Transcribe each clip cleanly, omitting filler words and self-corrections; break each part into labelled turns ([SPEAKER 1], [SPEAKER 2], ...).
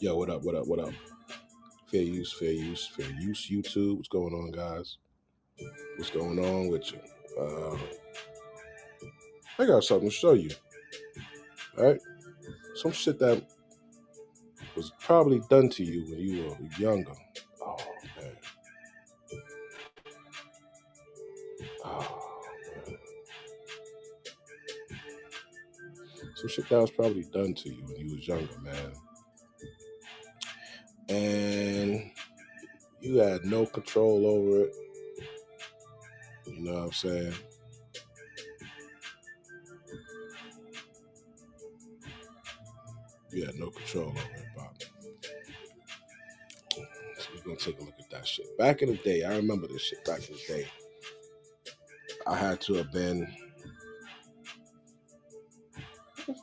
[SPEAKER 1] Yo, what up? What up? What up? Fair use, fair use, fair use. YouTube, what's going on, guys? What's going on with you? I got something to show you. All right, some shit that was probably done to you when you were younger. Oh man. Oh man. Some shit that was probably done to you when you was younger, man. And you had no control over it. You know what I'm saying? You had no control over it, Bob. So we're gonna take a look at that shit. Back in the day, I remember this shit. Back in the day, I had to have been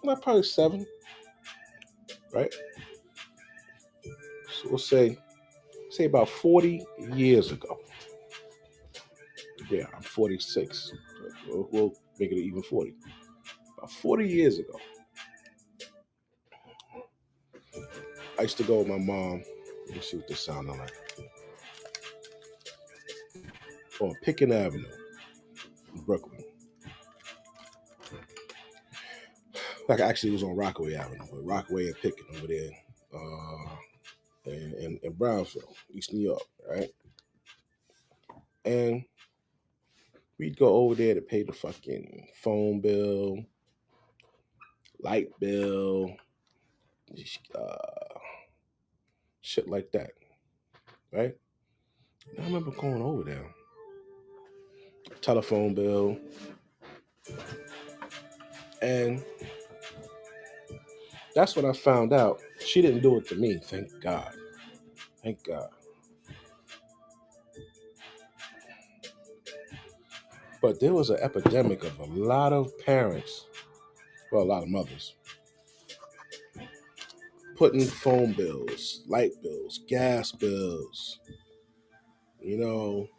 [SPEAKER 1] not probably 7, right? So we'll say about 40 years ago. Yeah, I'm 46. So we'll make it even 40. About 40 years ago, I used to go with my mom. Let me see what this sounded like. On Pickens Avenue, in Brooklyn. Like actually, it was on Rockaway Avenue, but Rockaway and Pickens over there, in Brownsville, East New York, right? And we'd go over there to pay the fucking phone bill, light bill, uh, shit like that, right? And I remember going over there, telephone bill, and that's when I found out she didn't do it to me. Thank God. Thank God. But there was an epidemic of a lot of parents, well, a lot of mothers, putting phone bills, light bills, gas bills, you know,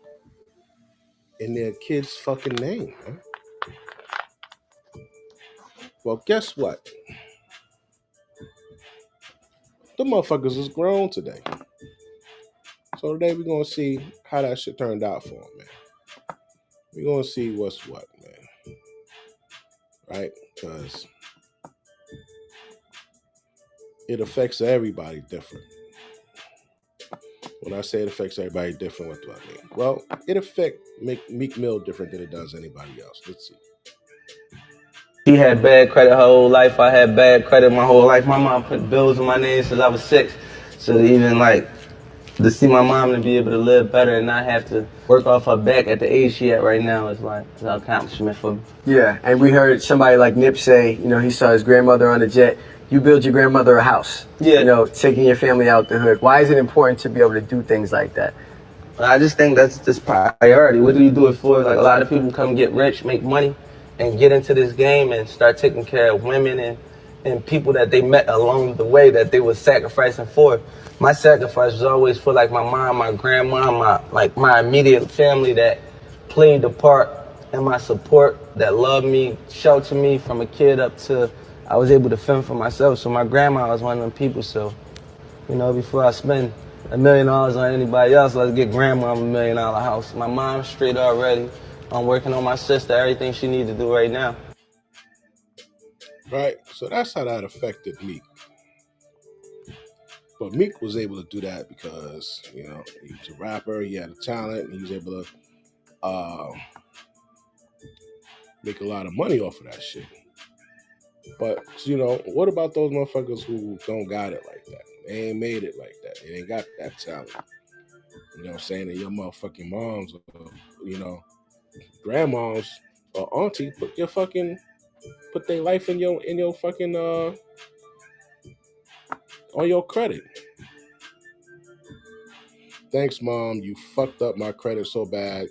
[SPEAKER 1] in their kids' fucking name. Huh? Well, guess what? The motherfuckers is grown today. So today we're gonna see how that shit turned out for them, man. We're gonna see what's what, man. Right? Because it affects everybody different. When I say it affects everybody different, what do I mean? Well, it affects Meek Mill different than it does anybody else. Let's see.
[SPEAKER 2] She had bad credit her whole life. I had bad credit my whole life. My mom put bills in my name since I was 6. So to even like to see my mom and be able to live better and not have to work off her back at the age she at right now is like an accomplishment for me.
[SPEAKER 3] Yeah, and we heard somebody like Nip say, he saw his grandmother on the jet. You build your grandmother a house.
[SPEAKER 2] Yeah.
[SPEAKER 3] Taking your family out the hood. Why is it important to be able to do things like that?
[SPEAKER 2] I just think that's just priority. What do you do it for? Like a lot of people come get rich, make money, and get into this game and start taking care of women and people that they met along the way that they were sacrificing for. My sacrifice was always for like my mom, my grandma, my immediate family that played the part and my support that loved me, sheltered me from a kid up to I was able to fend for myself. So my grandma was one of them people. So before I spend $1 million on anybody else, let's get grandma a $1 million house. My mom's straight already. I'm working on my sister, everything she needs to do right now.
[SPEAKER 1] Right? So that's how that affected Meek. But Meek was able to do that because, he was a rapper, he had a talent, and he was able to make a lot of money off of that shit. But, what about those motherfuckers who don't got it like that? They ain't made it like that. They ain't got that talent. You know what I'm saying? And your motherfucking moms, grandmoms, or auntie put their life in your fucking on your credit. Thanks, mom. You fucked up my credit so bad. I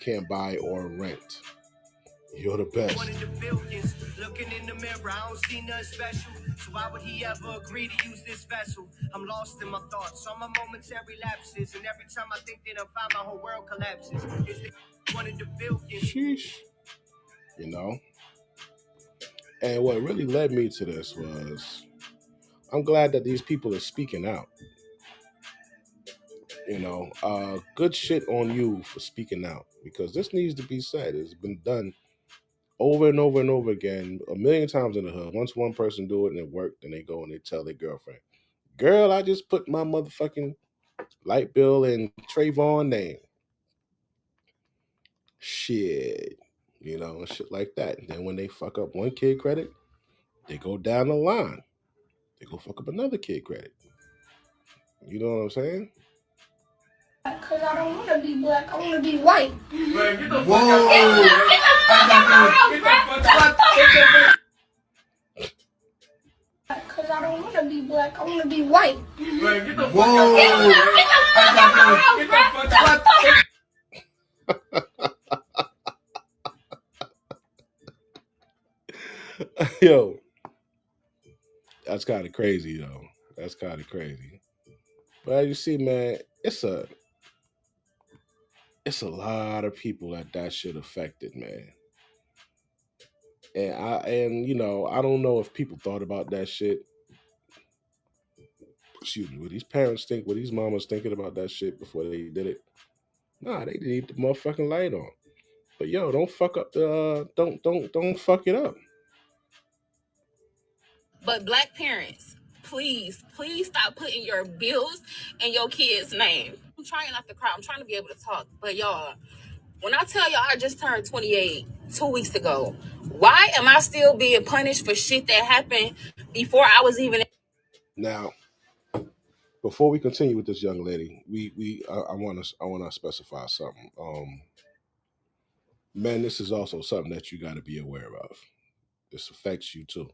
[SPEAKER 1] can't buy or rent. You're the best.
[SPEAKER 4] One of the billions, looking in the mirror, I don't see nothing special. So why would he ever agree to use this vessel? I'm lost in my thoughts, on my momentary lapses, and every time I think that I'm fine, my whole world collapses. Is it one of the billions?
[SPEAKER 1] Sheesh. And what really led me to this was I'm glad that these people are speaking out. Good shit on you for speaking out because this needs to be said. It's been done over and over and over again, a million times in the hood. Once one person do it and it worked, then they go and they tell their girlfriend, "Girl, I just put my motherfucking light bill in Trayvon name." Shit, shit like that. And then when they fuck up one kid credit, they go down the line. They go fuck up another kid credit. You know what I'm saying?
[SPEAKER 4] Cause I don't want to be black, I want to be white. Man, get the fuck out. Cause I don't want to be black, I want to be white. Man, get the fuck
[SPEAKER 1] out. Yo, that's kind of crazy, though. That's kind of crazy. But you see, man, it's a lot of people that shit affected, man. I don't know if people thought about that shit. Excuse me, what these parents think, what these mamas thinking about that shit before they did it. Nah, they need the motherfucking light on. But yo, don't fuck up the don't fuck it up.
[SPEAKER 4] But black parents, please, please stop putting your bills in your kids' name. I'm trying not to cry. I'm trying to be able to talk. But y'all, when I tell y'all I just turned 28 2 weeks ago, why am I still being punished for shit that happened before I was even?
[SPEAKER 1] Now, before we continue with this young lady, I want to specify something. Man, this is also something that you got to be aware of. This affects you too.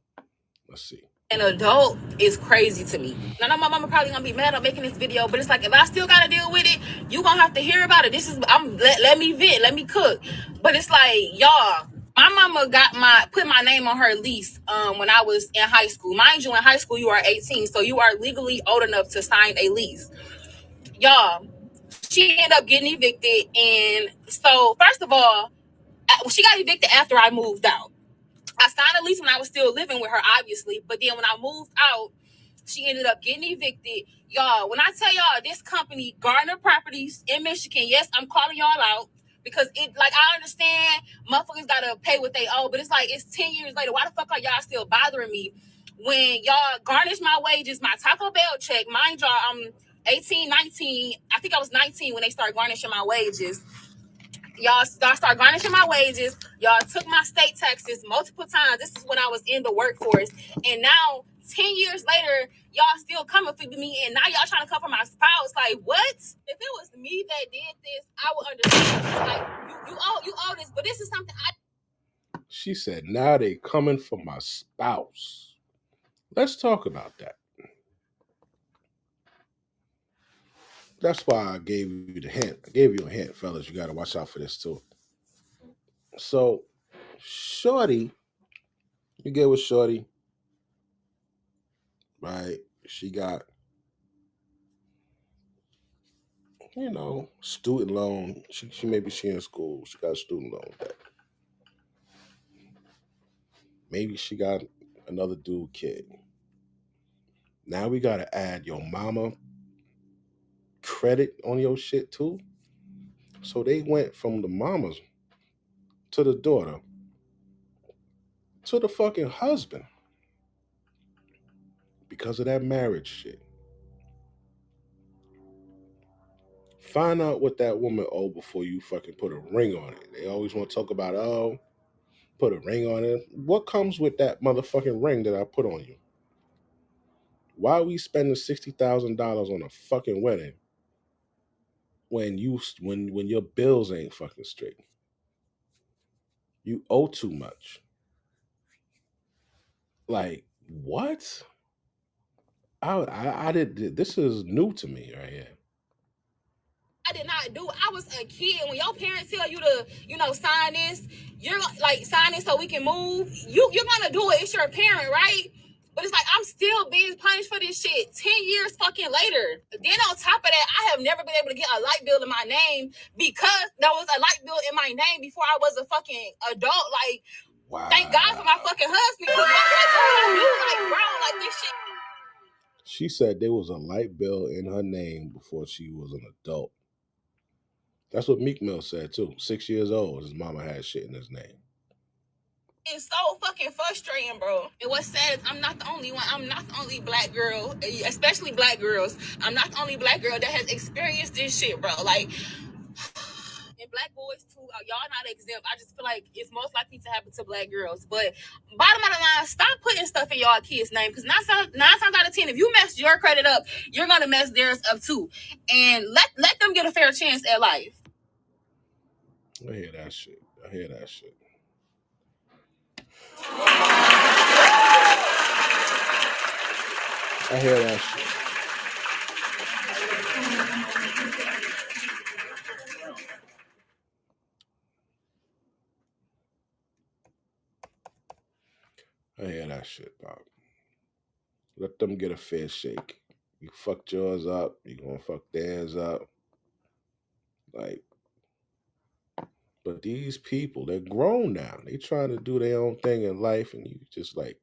[SPEAKER 1] Let's see.
[SPEAKER 4] An adult is crazy to me. Now, I know my mama probably gonna be mad at making this video, but it's like if I still gotta deal with it, you gonna have to hear about it. Let me vent, let me cook. But it's like, y'all, my mama put my name on her lease when I was in high school. Mind you, in high school you are 18, so you are legally old enough to sign a lease. Y'all, she ended up getting evicted, and so first of all, she got evicted after I moved out. I signed a lease when I was still living with her, obviously. But then when I moved out, she ended up getting evicted. Y'all, when I tell y'all this company, Gardner Properties in Michigan, yes, I'm calling y'all out because I understand motherfuckers gotta pay what they owe, but it's like it's 10 years later. Why the fuck are y'all still bothering me when y'all garnish my wages, my Taco Bell check? Mind y'all, I'm 18, 19. I think I was 19 when they started garnishing my wages. Y'all start garnishing my wages. Y'all took my state taxes multiple times. This is when I was in the workforce. And now, 10 years later, y'all still coming for me. And now y'all trying to come for my spouse. Like, what? If it was me that did this, I would understand. It's like, you owe this. But this is something
[SPEAKER 1] She said, now they coming for my spouse. Let's talk about that. That's why I gave you the hint. I gave you a hint, fellas. You got to watch out for this too. So, Shorty, you get with Shorty, right? She got, student loan. She maybe she in school. She got a student loan debt. Maybe she got another dude kid. Now we gotta add your mama credit on your shit too. So they went from the mamas to the daughter to the fucking husband because of that marriage shit. Find out what that woman owe before you fucking put a ring on it. They always want to talk about, oh, put a ring on it. What comes with that motherfucking ring that I put on you? Why are we spending $60,000 on a fucking wedding when your bills ain't fucking straight? You owe too much. Like what? I did. This is new to me right here.
[SPEAKER 4] I did not do. I was a kid. When your parents tell you to, sign this, you're like, sign this so we can move. You're gonna do it. It's your parent, right? But it's like I'm still being punished for this shit 10 years fucking later. Then on top of that, I have never been able to get a light bill in my name because there was a light bill in my name before I was a fucking adult. Like,
[SPEAKER 1] wow.
[SPEAKER 4] Thank God for my fucking husband. Cause what would I do? Like, bro, like this shit.
[SPEAKER 1] She said there was a light bill in her name before she was an adult. That's what Meek Mill said too. 6 years old, his mama had shit in his name.
[SPEAKER 4] It's so fucking frustrating, bro. And what's sad is I'm not the only one. I'm not the only black girl, especially black girls. I'm not the only black girl that has experienced this shit, bro. Like, and black boys too. Y'all not exempt. I just feel like it's most likely to happen to black girls. But bottom of the line, stop putting stuff in y'all kids' name, because nine times out of 10, if you mess your credit up, you're gonna mess theirs up too. And let them get a fair chance at life.
[SPEAKER 1] I hear that shit. I hear that shit. I hear that shit. I hear that shit, Bob. Let them get a fair shake. You fucked yours up, you gonna fuck theirs up. Like, but these people, they're grown now. They trying to do their own thing in life, and you just like.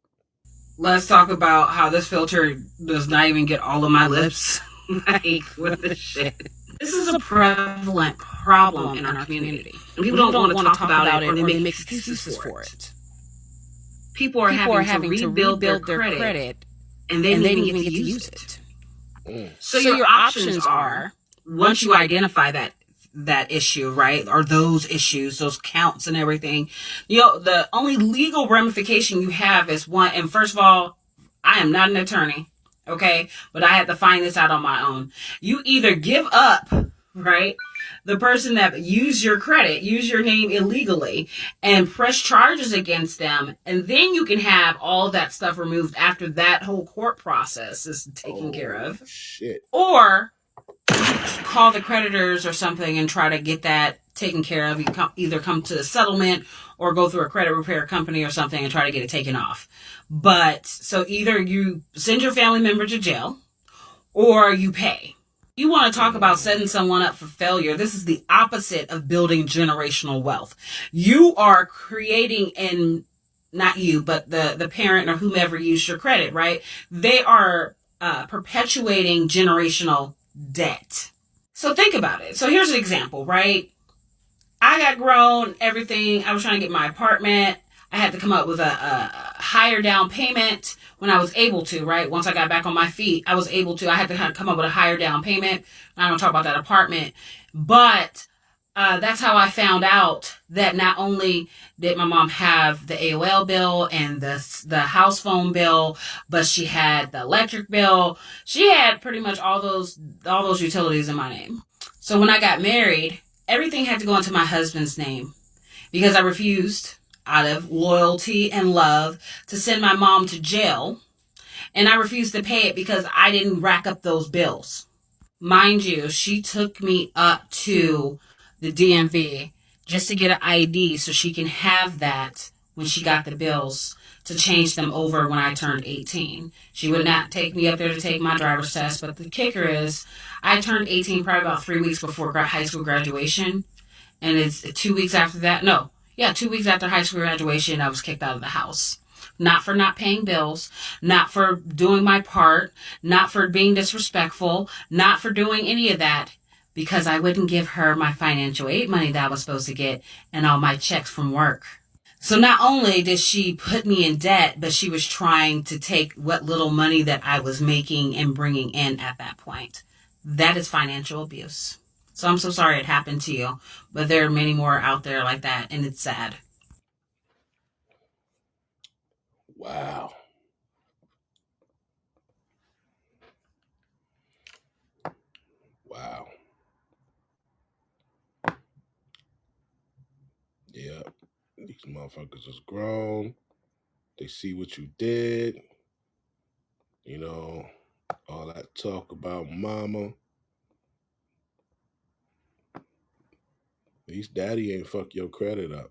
[SPEAKER 5] Let's talk about how this filter does not even get all of my lips. Like, what the shit? This is a prevalent problem in our community. And people don't want to talk about it, or they make excuses for it. People are having to rebuild their credit, and they didn't even get to use it. So your options are, once you identify that issue, right, or those issues, those counts and everything, the only legal ramification you have is one. And first of all, I am not an attorney, okay, but I had to find this out on my own. You either give up, right, the person that used your credit, use your name illegally, and press charges against them, and then you can have all that stuff removed after that whole court process is taken care of.
[SPEAKER 1] Shit.
[SPEAKER 5] Or call the creditors or something and try to get that taken care of. You either come to a settlement or go through a credit repair company or something and try to get it taken off. But so either you send your family member to jail or you pay. You want to talk about setting someone up for failure. This is the opposite of building generational wealth. You are creating, and not you, but the parent or whomever used your credit, right? They are perpetuating generational debt. So think about it. So here's an example, right? I got grown, everything. I was trying to get my apartment. I had to come up with a higher down payment when I was able to, right? Once I got back on my feet, I was able to. I had to come up with a higher down payment. I don't talk about that apartment. But that's how I found out that not only did my mom have the AOL bill and the house phone bill, but she had the electric bill. She had pretty much all those utilities in my name. So when I got married, everything had to go into my husband's name because I refused, out of loyalty and love, to send my mom to jail. And I refused to pay it because I didn't rack up those bills. Mind you, she took me up to the DMV just to get an ID so she can have that when she got the bills to change them over when I turned 18. She would not take me up there to take my driver's test, but the kicker is I turned 18 probably about 3 weeks before high school graduation, and it's 2 weeks after that. 2 weeks after high school graduation, I was kicked out of the house. Not for not paying bills, not for doing my part, not for being disrespectful, not for doing any of that, because I wouldn't give her my financial aid money that I was supposed to get and all my checks from work. So not only did she put me in debt, but she was trying to take what little money that I was making and bringing in at that point. That is financial abuse. So I'm so sorry it happened to you, but there are many more out there like that, and it's sad.
[SPEAKER 1] Wow. Wow. Yeah. These motherfuckers is grown. They see what you did. You know, all that talk about mama. At least daddy ain't fuck your credit up.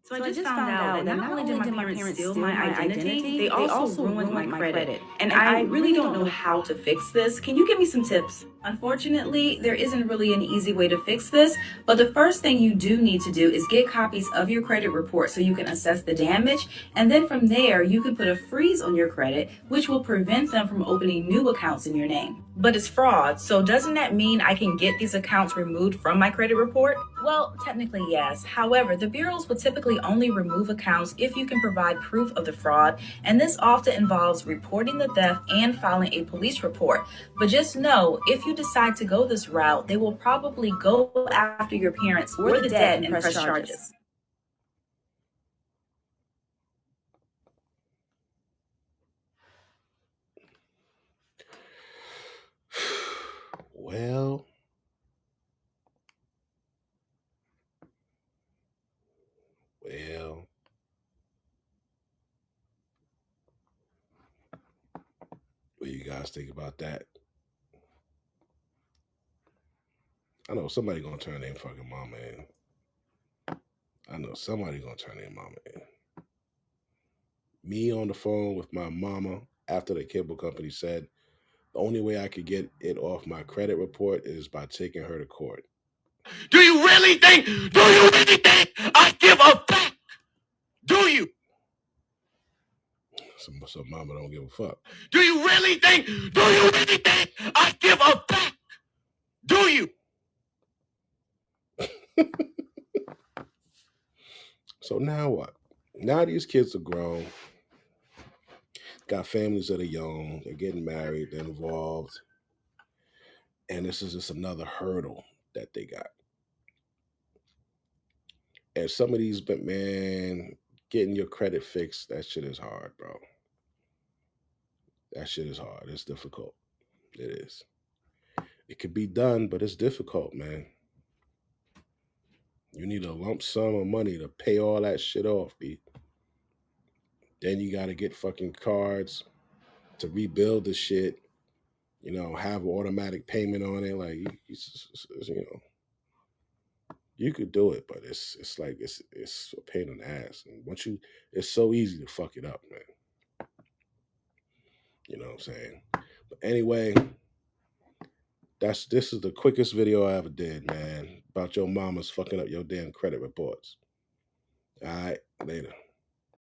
[SPEAKER 6] So I just found out that not only did my parents steal my identity, they also ruined my credit. And I really don't know how to fix this. Can you give me some tips? Unfortunately, there isn't really an easy way to fix this, but the first thing you do need to do is get copies of your credit report so you can assess the damage, and then from there, you can put a freeze on your credit, which will prevent them from opening new accounts in your name. But it's fraud, so doesn't that mean I can get these accounts removed from my credit report? Well, technically, yes. However, the bureaus will typically only remove accounts if you can provide proof of the fraud, and this often involves reporting the theft and filing a police report. But just know, if you decide to go this route, they will probably go after your parents for the debt and press charges.
[SPEAKER 1] Well, well, what do you guys think about that? I know somebody gonna turn their fucking mama in. I know somebody gonna turn their mama in. Me on the phone with my mama after the cable company said the only way I could get it off my credit report is by taking her to court.
[SPEAKER 4] Do you really think I give a fuck? Do you?
[SPEAKER 1] So mama don't give a fuck.
[SPEAKER 4] Do you really think I give a fuck? Do you?
[SPEAKER 1] So now what? Now these kids are grown, got families that are young, they're getting married, they're involved, and this is just another hurdle that they got. And some of these, but man, getting your credit fixed, that shit is hard, bro. That shit is hard. It's difficult. It is. It could be done, but it's difficult, man. You need a lump sum of money to pay all that shit off, B. Then you got to get fucking cards to rebuild the shit. You know, have an automatic payment on it. Like, you know, you could do it, but it's like it's a pain in the ass. And once you, it's so easy to fuck it up, man. You know what I'm saying? But anyway, this is the quickest video I ever did, man, about your mamas fucking up your damn credit reports. All right, later.